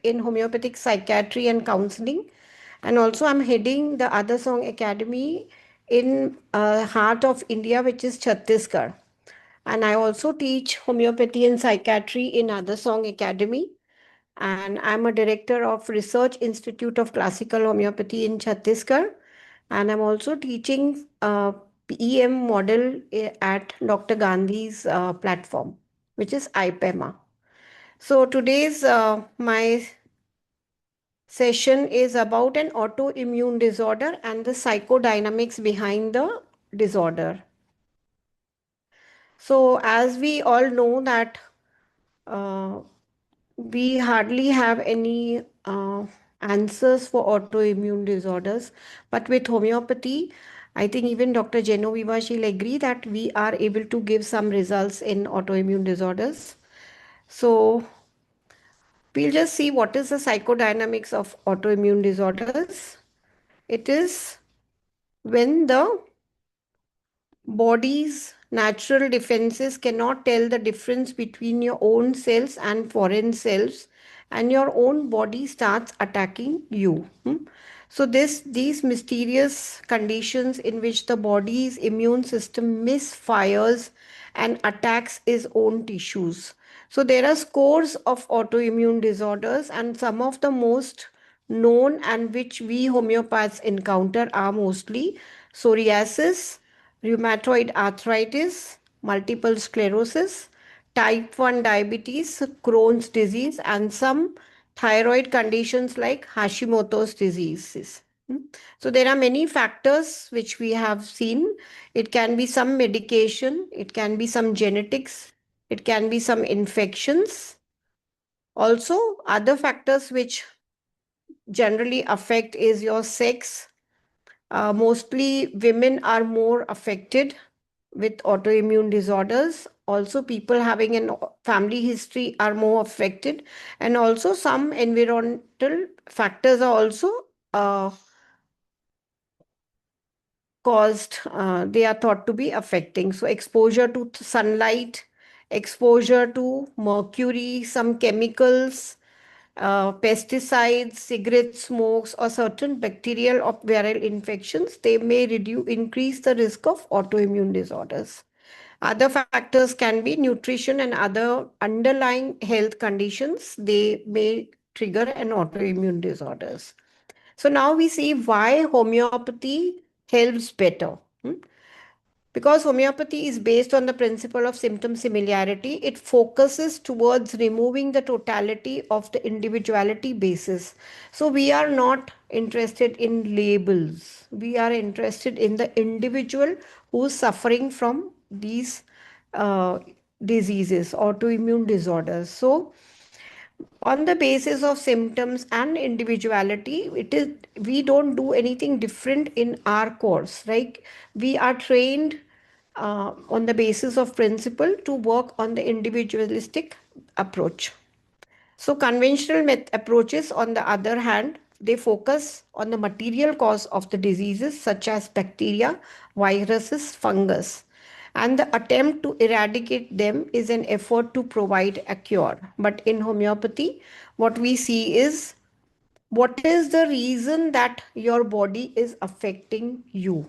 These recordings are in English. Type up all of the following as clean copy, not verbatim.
in homeopathic psychiatry and counseling. And also, I'm heading the Other Song Academy in heart of India, which is Chhattisgarh. And I also teach homeopathy and psychiatry in Other Song Academy. And I'm a director of Research Institute of Classical Homeopathy in Chhattisgarh. And I'm also teaching PEM model at Dr. Gandhi's platform, which is IPEMA. So today's my session is about an autoimmune disorder and the psychodynamics behind the disorder. So as we all know that uh, we hardly have any answers for autoimmune disorders, but with homeopathy, I think even Dr. Genoveva, she'll agree that we are able to give some results in autoimmune disorders. So we'll just see what is the psychodynamics of autoimmune disorders. It is when the body's natural defenses cannot tell the difference between your own cells and foreign cells, and your own body starts attacking you. So these mysterious conditions in which the body's immune system misfires and attacks its own tissues. So there are scores of autoimmune disorders, and some of the most known and which we homeopaths encounter are mostly psoriasis, rheumatoid arthritis, multiple sclerosis, type 1 diabetes, Crohn's disease, and some thyroid conditions like Hashimoto's diseases. So there are many factors which we have seen. It can be some medication, it can be some genetics, it can be some infections. Also, other factors which generally affect is your sex. Mostly women are more affected with autoimmune disorders. Also, people having an family history are more affected. And also, some environmental factors are also uh, they are thought to be affecting. So, exposure to sunlight, exposure to mercury, some chemicals, pesticides, cigarette smokes, or certain bacterial or viral infections, they may increase the risk of autoimmune disorders. Other factors can be nutrition and other underlying health conditions. They may trigger an autoimmune disorders. So now we see why homeopathy helps better. Because homeopathy is based on the principle of symptom similarity, it focuses towards removing the totality of the individuality basis. So we are not interested in labels. We are interested in the individual who is suffering from these uh, diseases, autoimmune disorders. So on the basis of symptoms and individuality, it is we don't do anything different in our course, right? We are trained on the basis of principle to work on the individualistic approach. So conventional approaches, on the other hand, they focus on the material cause of the diseases such as bacteria, viruses, fungus. And the attempt to eradicate them is an effort to provide a cure. But in homeopathy, what we see is what is the reason that your body is affecting you.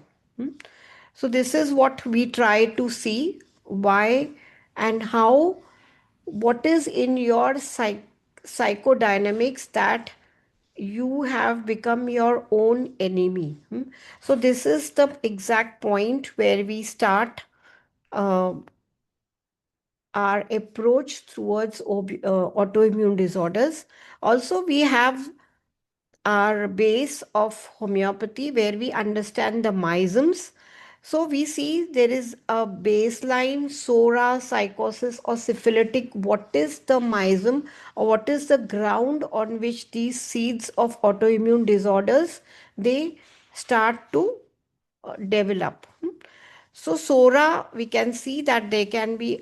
So this is what we try to see why and how, what is in your psychodynamics that you have become your own enemy. So this is the exact point where we start uh, our approach towards autoimmune disorders. Also, we have our base of homeopathy where we understand the miasms. So we see there is a baseline sora, psychosis, or syphilitic. What is the miasm, or what is the ground on which these seeds of autoimmune disorders they start to develop? So, SORA, we can see that there can be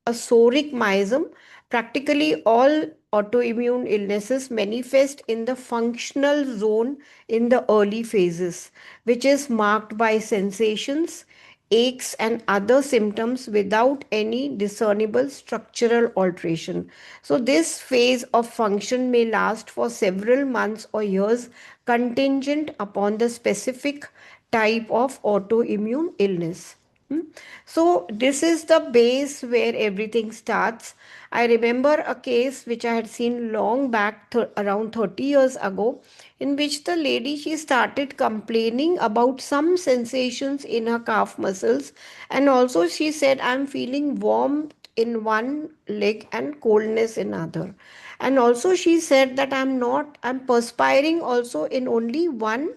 a soric miasm. Practically all autoimmune illnesses manifest in the functional zone in the early phases, which is marked by sensations, aches, and other symptoms without any discernible structural alteration. So, this phase of function may last for several months or years, contingent upon the specific type of autoimmune illness. Hmm. So, this is the base where everything starts. I remember a case which I had seen long back, around 30 years ago, in which the lady, she started complaining about some sensations in her calf muscles, and also she said, I'm feeling warmth in one leg and coldness in other. And also she said that I'm perspiring also in only one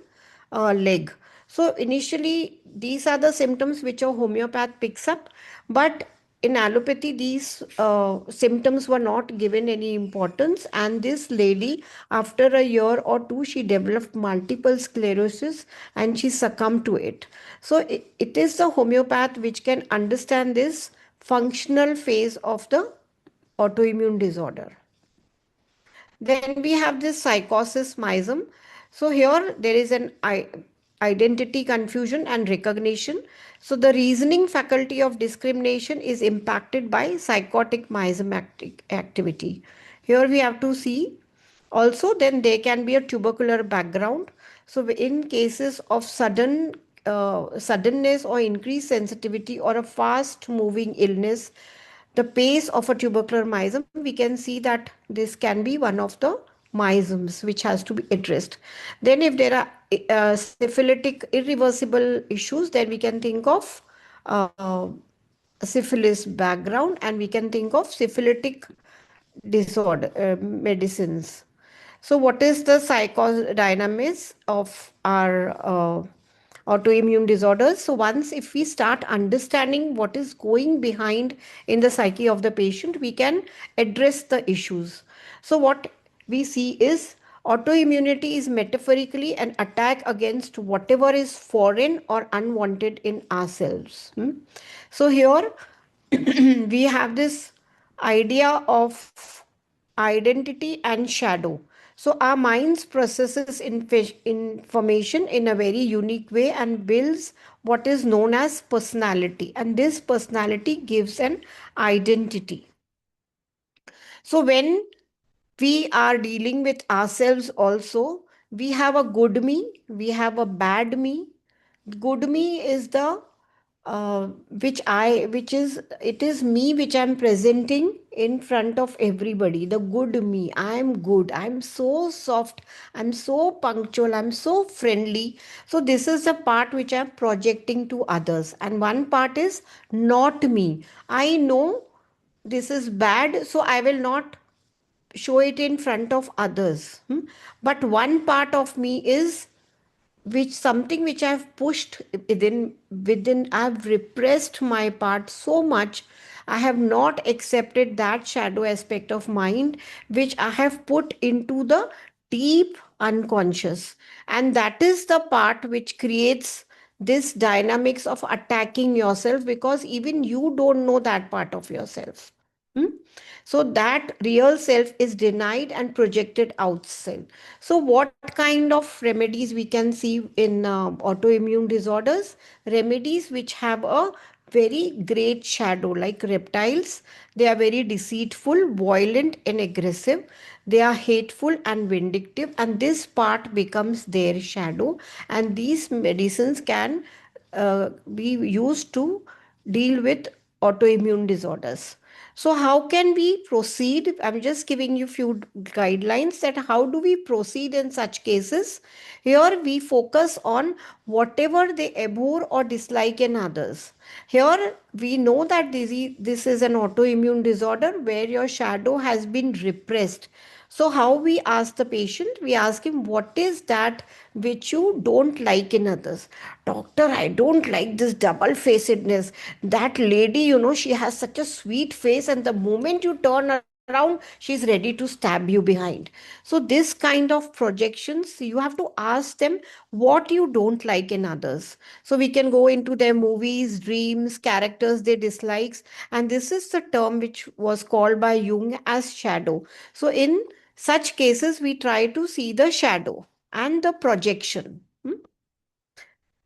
leg. So initially, these are the symptoms which a homeopath picks up, but in allopathy, these symptoms were not given any importance. And this lady, after a year or two, she developed multiple sclerosis and she succumbed to it. So it is the homeopath which can understand this functional phase of the autoimmune disorder. Then we have this psychosis mism. So here there is an identity confusion and recognition. So the reasoning faculty of discrimination is impacted by psychotic mism activity. Here we have to see also, then there can be a tubercular background. So in cases of suddenness or increased sensitivity or a fast moving illness, the pace of a tubercular mism, we can see that this can be one of the misms which has to be addressed. Then if there are syphilitic irreversible issues, then we can think of uh, syphilis background, and we can think of syphilitic disorder medicines. So what is the psychodynamics of our autoimmune disorders? So once if we start understanding what is going behind in the psyche of the patient, we can address the issues. So what we see is autoimmunity is metaphorically an attack against whatever is foreign or unwanted in ourselves. So here we have this idea of identity and shadow. So our minds processes information in a very unique way and builds what is known as personality, and this personality gives an identity. So when we are dealing with ourselves also, we have a good me, we have a bad me. Good me is the which is, it is me which I'm presenting in front of everybody. The good me, I'm good, I'm so soft, I'm so punctual, I'm so friendly. So this is the part which I'm projecting to others, and one part is not me. I know this is bad, so I will not show it in front of others. But one part of me is which something which I've pushed within I've repressed my part so much. I have not accepted that shadow aspect of mind which I have put into the deep unconscious, and that is the part which creates this dynamics of attacking yourself, because even you don't know that part of yourself. Hmm? So that real self is denied and projected outside. So what kind of remedies we can see in autoimmune disorders? Remedies which have a very great shadow, like reptiles. They are very deceitful, violent, and aggressive. They are hateful and vindictive, and this part becomes their shadow. And these medicines can be used to deal with autoimmune disorders. So how can we proceed? I'm just giving you few guidelines that how do we proceed in such cases. Here we focus on whatever they abhor or dislike in others. Here we know that this is an autoimmune disorder where your shadow has been repressed. So, how we ask the patient? We ask him, what is that which you don't like in others? Doctor, I don't like this double facedness. That lady, she has such a sweet face, and the moment you turn around, she's ready to stab you behind. So, this kind of projections, you have to ask them what you don't like in others. So, we can go into their movies, dreams, characters they dislikes, and this is the term which was called by Jung as shadow. So, in such cases, we try to see the shadow and the projection.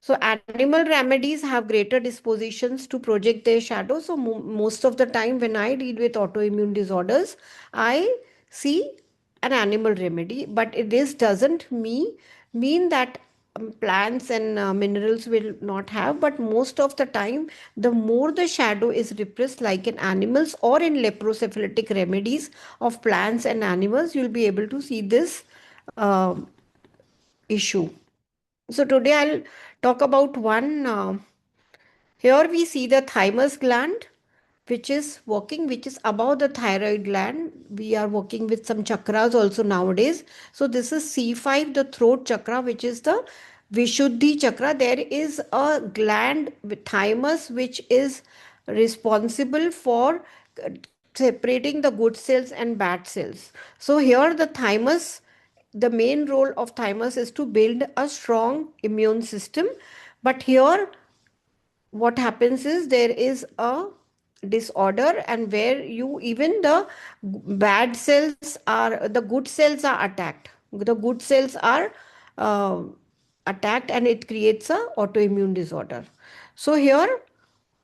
So animal remedies have greater dispositions to project their shadow. So most of the time when I deal with autoimmune disorders, I see an animal remedy, but this doesn't mean that plants and minerals will not have, but most of the time the more the shadow is repressed, like in animals or in leprosyphilitic remedies of plants and animals, you'll be able to see this um issue. So today I'll talk about one. Here we see the thymus gland, which is working, which is above the thyroid gland. We are working with some chakras also nowadays. So this is C5, the throat chakra, which is the Vishuddhi chakra. There is a gland with thymus, which is responsible for separating the good cells and bad cells. So here the thymus, the main role of thymus is to build a strong immune system. But here what happens is there is a disorder, and where you even the bad cells are, the good cells are attacked, the good cells are uh, attacked, and it creates a autoimmune disorder. So here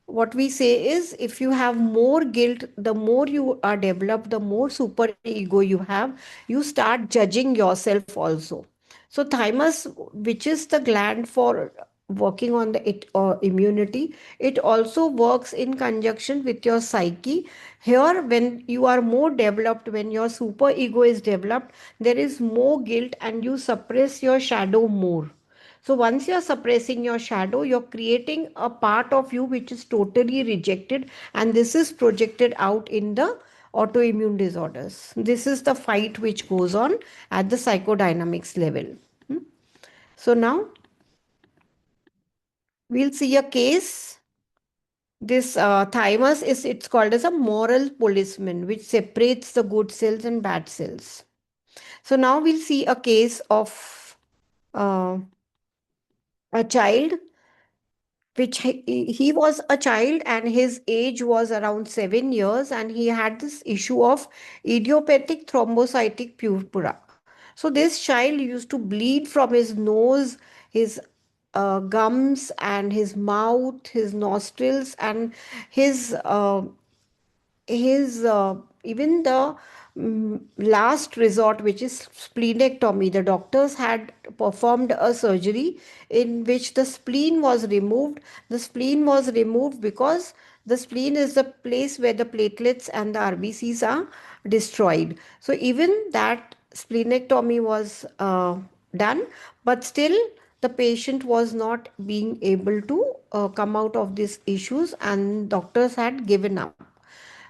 what we say is, if you have more guilt, the more you are developed, the more super ego you have, you start judging yourself also. So thymus, which is the gland for working on the immunity, it also works in conjunction with your psyche. Here when you are more developed, when your super ego is developed, there is more guilt and you suppress your shadow more. So once you're suppressing your shadow, you're creating a part of you which is totally rejected, and this is projected out in the autoimmune disorders. This is the fight which goes on at the psychodynamics level. Hmm? So now we'll see a case. This thymus is, it's called as a moral policeman, which separates the good cells and bad cells. So now we'll see a case of uh, a child, which he was a child and his age was around 7 years, and he had this issue of idiopathic thrombocytic purpura. So this child used to bleed from his nose, his gums, and his mouth, his nostrils, and his even the last resort, which is splenectomy. The doctors had performed a surgery in which the spleen was removed. The spleen was removed because the spleen is the place where the platelets and the RBCs are destroyed. So even that splenectomy was done, but still the patient was not being able to come out of these issues, and doctors had given up.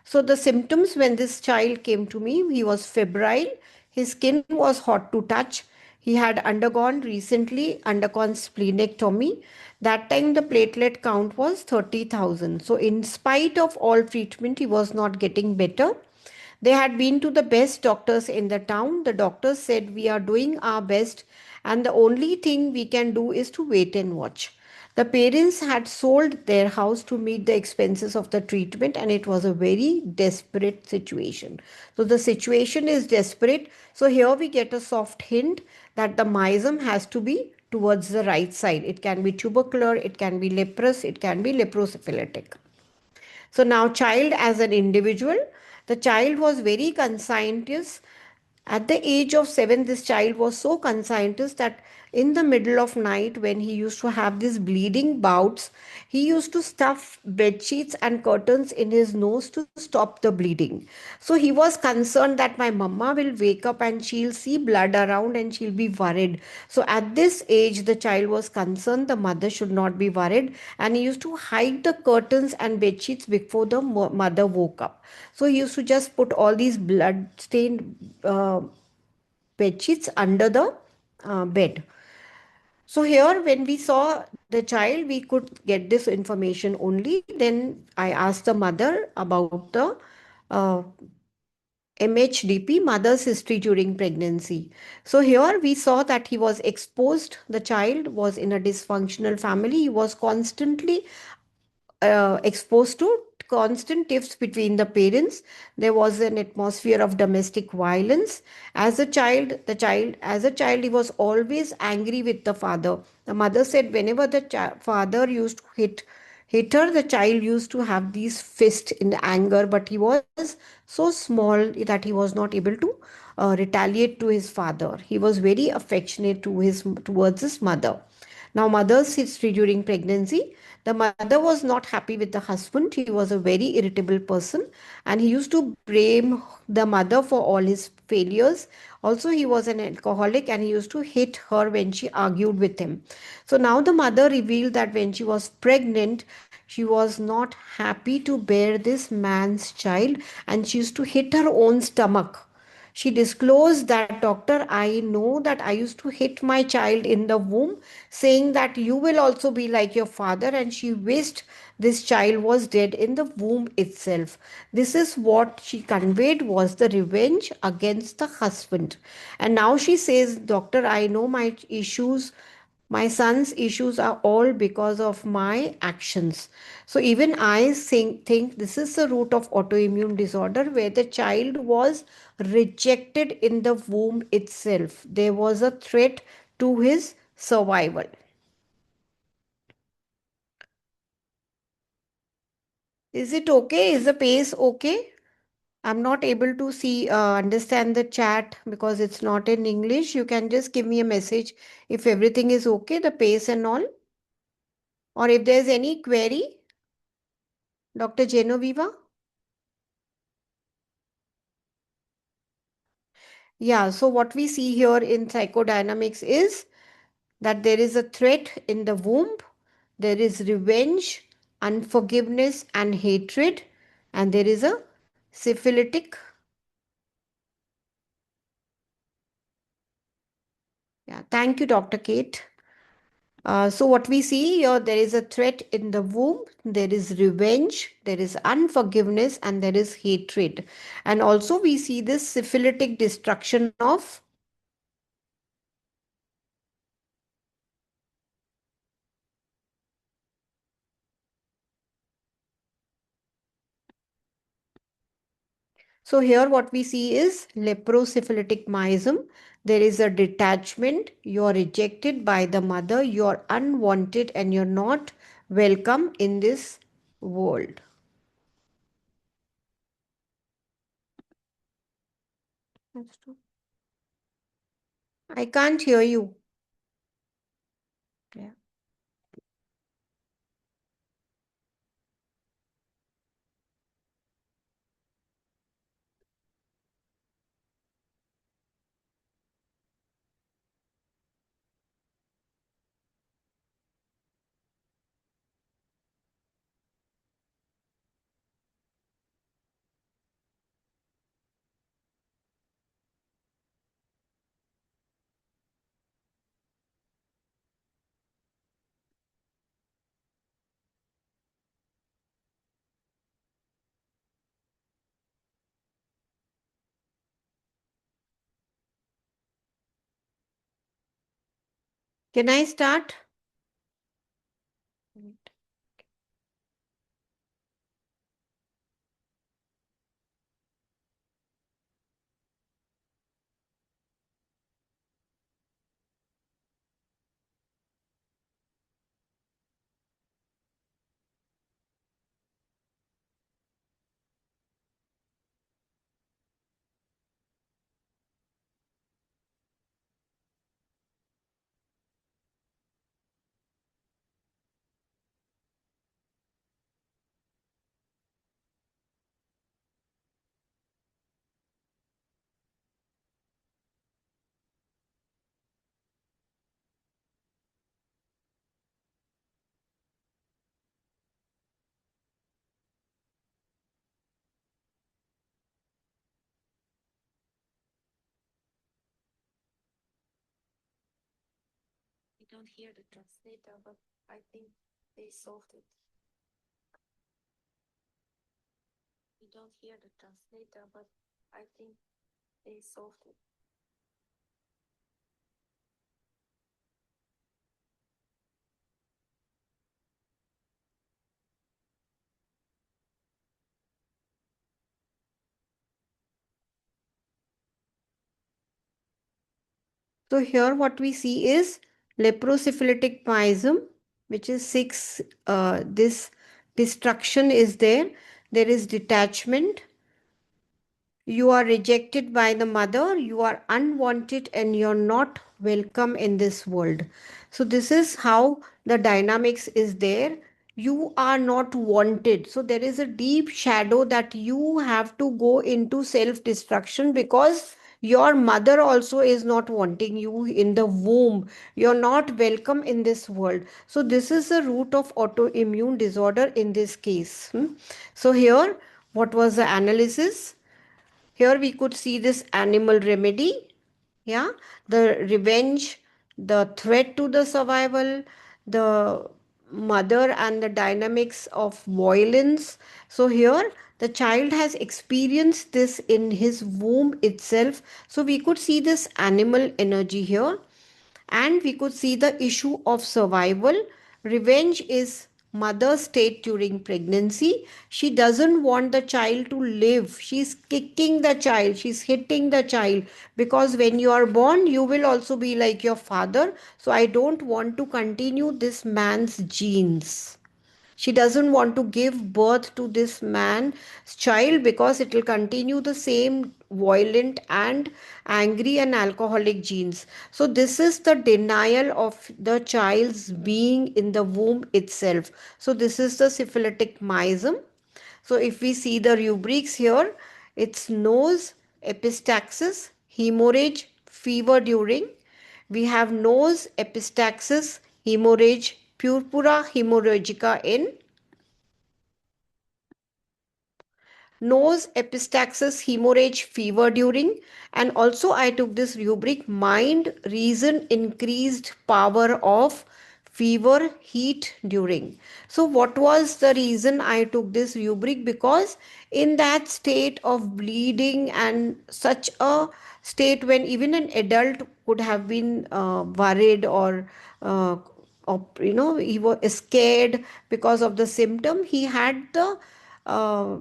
So the symptoms when this child came to me, he was febrile, his skin was hot to touch. He had recently undergone splenectomy. That time the platelet count was 30,000. So in spite of all treatment, he was not getting better. They had been to the best doctors in the town. The doctors said, "We are doing our best, and the only thing we can do is to wait and watch." The parents had sold their house to meet the expenses of the treatment, and it was a very desperate situation. So, the situation is desperate. So, here we get a soft hint that the myosome has to be towards the right side. It can be tubercular, it can be leprous, it can be leprosyphilitic. So now child as an individual, the child was very conscientious. At the age of 7, this child was so conscientious that in the middle of night, when he used to have these bleeding bouts, he used to stuff bed sheets and curtains in his nose to stop the bleeding. So he was concerned that my mama will wake up and she'll see blood around and she'll be worried. So at this age, the child was concerned the mother should not be worried, and he used to hide the curtains and bed sheets before the mother woke up. So he used to just put all these blood stained bed sheets under the bed. So here, when we saw the child, we could get this information only. Then I asked the mother about the uh, MHDP, mother's history during pregnancy. So here we saw that he was exposed. The child was in a dysfunctional family. He was constantly exposed to constant tiffs between the parents. There was an atmosphere of domestic violence. As a child, he was always angry with the father. The mother said whenever the father used to hit her, the child used to have these fists in anger, but he was so small that he was not able to retaliate to his father. He was very affectionate towards his mother. Now, mother's history during pregnancy. The mother was not happy with the husband. He was a very irritable person and he used to blame the mother for all his failures. Also, he was an alcoholic and he used to hit her when she argued with him. So now the mother revealed that when she was pregnant, she was not happy to bear this man's child and she used to hit her own stomach. She disclosed that, doctor, I know that I used to hit my child in the womb, saying that you will also be like your father, and she wished this child was dead in the womb itself. This is what she conveyed was the revenge against the husband. And now she says, doctor, I know my son's issues are all because of my actions. So even I think this is the root of autoimmune disorder where the child was rejected in the womb itself. There was a threat to his survival. Is it okay? Is the pace okay? I'm not able to understand the chat because it's not in English. You can just give me a message if everything is okay, the pace and all, or if there's any query, Dr. Genoveva. Yeah, so what we see here in psychodynamics is that there is a threat in the womb, there is revenge, unforgiveness, and hatred, and there is a syphilitic. Yeah, thank you, Dr. Kate. So, what we see here, there is a threat in the womb, there is revenge, there is unforgiveness, and there is hatred. And also, we see this syphilitic destruction of. So here what we see is leprosyphilitic miasm. There is a detachment. You're rejected by the mother. You're unwanted and you're not welcome in this world. I can't hear you. Yeah. Can I start? We don't hear the translator, but I think they solved it. We don't hear the translator, but I think they solved it. So here what we see is leprosyphilitic miasm, which is six. This destruction is there. There is detachment. You are rejected by the mother, you are unwanted, and you're not welcome in this world. So, this is how the dynamics is there. You are not wanted. So, there is a deep shadow that you have to go into self destruction because your mother also is not wanting you in the womb. You're not welcome in this world. So, this is the root of autoimmune disorder in this case. So, here, what was the analysis? Here we could see this animal remedy, yeah, the revenge, the threat to the survival, the mother and the dynamics of violence. So here the child has experienced this in his womb itself. So we could see this animal energy here, and we could see the issue of survival. Revenge is mother's state during pregnancy. She doesn't want the child to live. She's kicking the child, she's hitting the child, because when you are born you will also be like your father, so I don't want to continue this man's genes. She doesn't want to give birth to this man's child because it will continue the same violent and angry and alcoholic genes. So, this is the denial of the child's being in the womb itself. So, this is the syphilitic miasm. So, if we see the rubrics here, it's nose, epistaxis, hemorrhage, fever during. We have nose, epistaxis, hemorrhage, purpura hemorrhagica in nose, epistaxis, hemorrhage, fever during. And also I took this rubric mind, reason, increased power of fever, heat during. So what was the reason I took this rubric? Because in that state of bleeding and such a state when even an adult could have been worried uh, or he was scared because of the symptom, uh,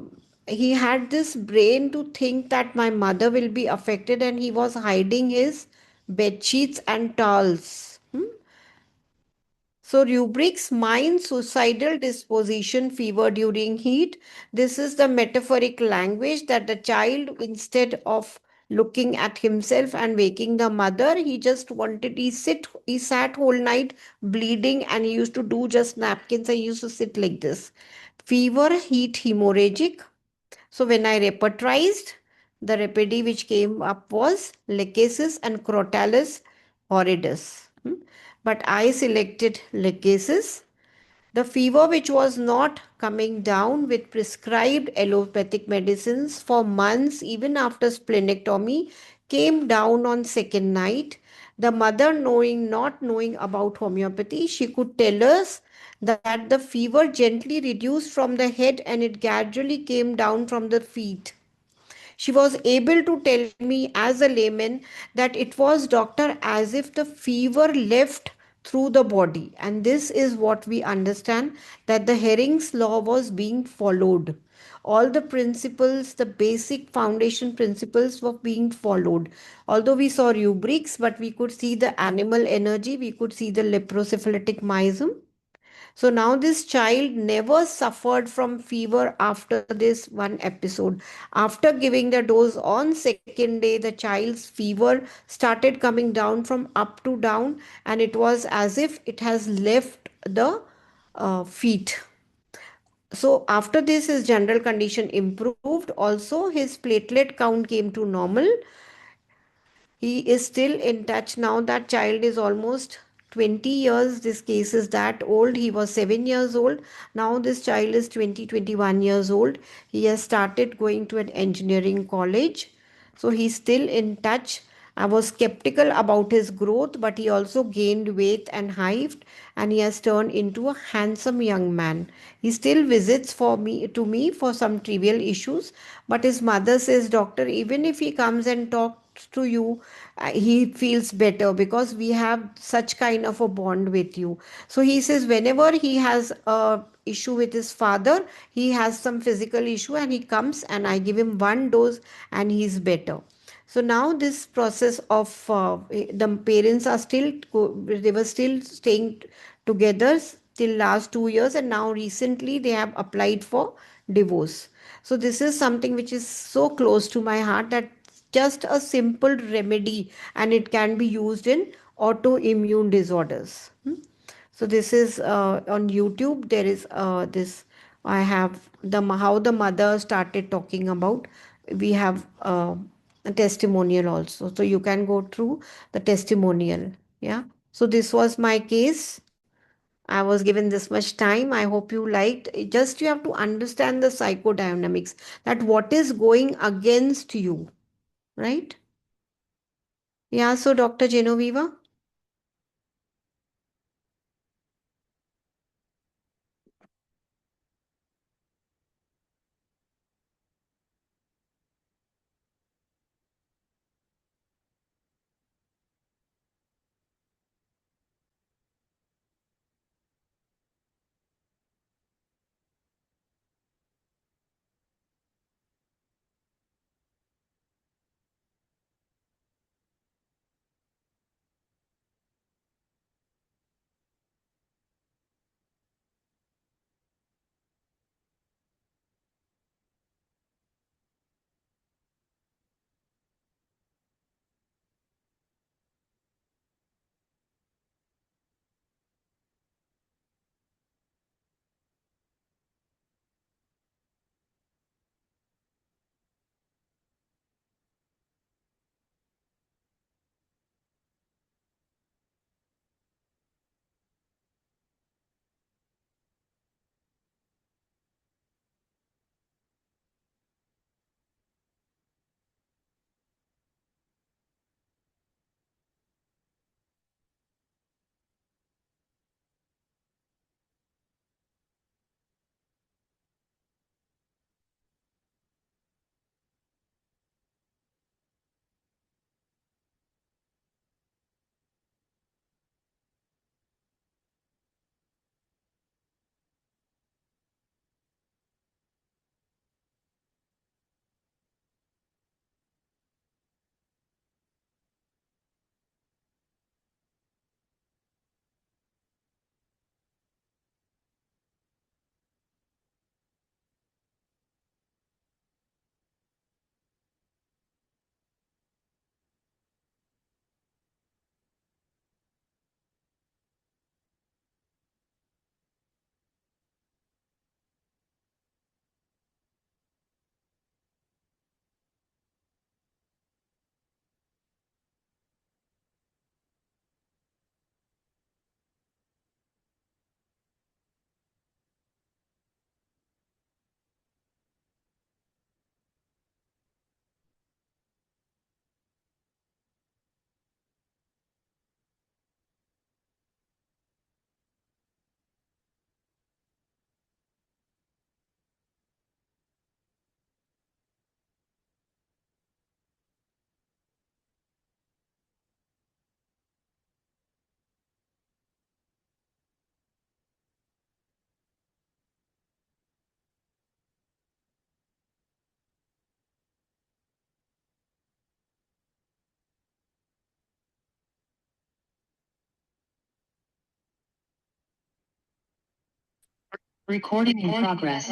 he had this brain to think that my mother will be affected, and he was hiding his bed sheets and towels. So, rubrics mind, suicidal disposition, fever during heat. This is the metaphoric language that the child, instead of looking at himself and waking the mother, he just wanted, he sat whole night bleeding, and he used to do just napkins and he used to sit like this. Fever, heat, hemorrhagic. So when I repertorized, the remedy which came up was lecasis and crotalis horridus. But I selected lecasis. The fever which was not coming down with prescribed allopathic medicines for months even after splenectomy came down on second night. The mother, knowing not knowing about homeopathy, she could tell us that the fever gently reduced from the head and it gradually came down from the feet. She was able to tell me as a layman that it was, doctor, as if the fever left through the body. And this is what we understand, that the Herring's law was being followed. All the principles, the basic foundation principles were being followed. Although we saw rubrics, but we could see the animal energy, we could see the leprosyphilitic miasm. So now this child never suffered from fever after this one episode. After giving the dose on second day, the child's fever started coming down from up to down, and it was as if it has left the feet. So after this, his general condition improved. Also, his platelet count came to normal. He is still in touch now. That child is almost 20 years. This case is that old. He was 7 years old. Now this child is 20, 21 years old. He has started going to an engineering college. So he's still in touch. I was skeptical about his growth, but he also gained weight and height, and he has turned into a handsome young man. He still visits for me for some trivial issues, but his mother says, doctor, even if he comes and talks to you, he feels better because we have such kind of a bond with you. So he says whenever he has a issue with his father, he has some physical issue, and he comes and I give him one dose and he's better. So now this process of the parents are still they were still staying together till last 2 years, and now recently they have applied for divorce. So this is something which is so close to my heart, that just a simple remedy, and it can be used in autoimmune disorders. So this is on YouTube. There is this. I have how the mother started talking about. We have a testimonial also, so you can go through the testimonial. Yeah. So this was my case. I was given this much time. I hope you liked. Just you have to understand the psychodynamics, that what is going against you, right? Yeah. So Dr. Genoveva. Recording in progress.